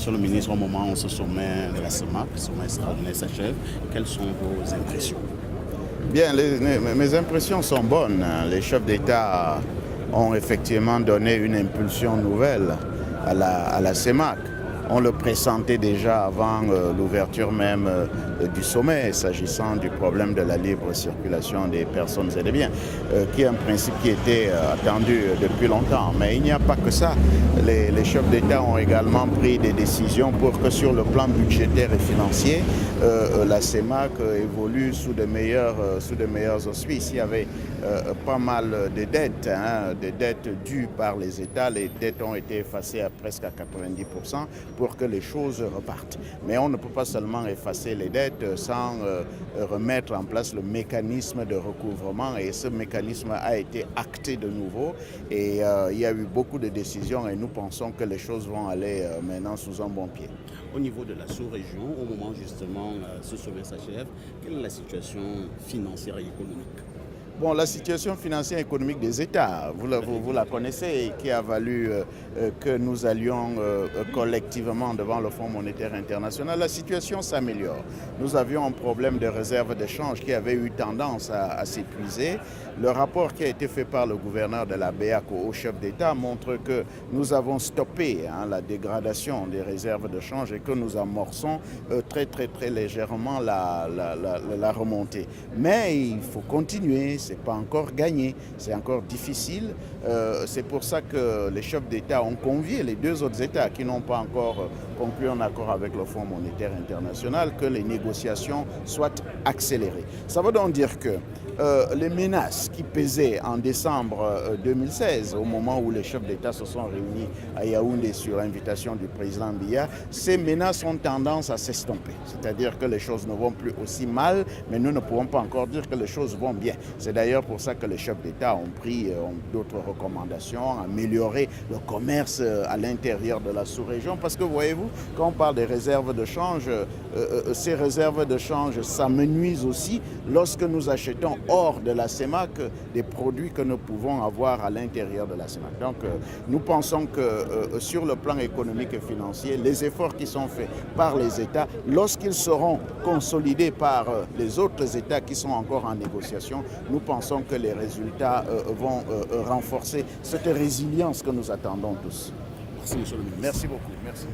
Monsieur le ministre, au moment où ce sommet de la CEMAC, le sommet extraordinaire s'achève, quelles sont vos impressions? Bien, mes impressions sont bonnes. Les chefs d'État ont effectivement donné une impulsion nouvelle à la CEMAC. On le pressentait déjà avant l'ouverture même du sommet, s'agissant du problème de la libre circulation des personnes et des biens, qui est un principe qui était attendu depuis longtemps. Mais il n'y a pas que ça. Les chefs d'État ont également pris des décisions pour que sur le plan budgétaire et financier, la CEMAC évolue sous de meilleurs auspices. Il y avait pas mal de dettes, des dettes dues par les États. Les dettes ont été effacées à presque à 90% pour que les choses repartent. Mais on ne peut pas seulement effacer les dettes sans remettre en place le mécanisme de recouvrement, et ce mécanisme a été acté de nouveau et il y a eu beaucoup de décisions et nous pensons que les choses vont aller maintenant sous un bon pied. Au niveau de la sous-région, au moment justement ce sommet s'achève, quelle est la situation financière et économique? Bon, la situation financière et économique des États, vous la connaissez, qui a valu que nous allions collectivement devant le Fonds monétaire international. La situation s'améliore. Nous avions un problème de réserve de change qui avait eu tendance à s'épuiser. Le rapport qui a été fait par le gouverneur de la BEAC au chef d'État montre que nous avons stoppé la dégradation des réserves de change et que nous amorçons très légèrement la remontée. Mais il faut continuer. C'est pas encore gagné, c'est encore difficile. C'est pour ça que les chefs d'État ont convié les deux autres États qui n'ont pas encore conclu un accord avec le Fonds monétaire international que les négociations soient accélérées. Ça veut donc dire que les menaces qui pesaient en décembre 2016, au moment où les chefs d'État se sont réunis à Yaoundé sur invitation du président Biya, ces menaces ont tendance à s'estomper. C'est-à-dire que les choses ne vont plus aussi mal, mais nous ne pouvons pas encore dire que les choses vont bien. C'est d'ailleurs pour ça que les chefs d'État ont pris d'autres recommandations, améliorer le commerce à l'intérieur de la sous-région. Parce que voyez-vous, quand on parle des réserves de change, ces réserves de change s'amenuisent aussi lorsque nous achetons hors de la CEMAC des produits que nous pouvons avoir à l'intérieur de la CEMAC. Donc nous pensons que sur le plan économique et financier, les efforts qui sont faits par les États, lorsqu'ils seront consolidés par les autres États qui sont encore en négociation, nous pensons que les résultats vont renforcer cette résilience que nous attendons tous. Merci, monsieur le ministre. Merci beaucoup. Merci.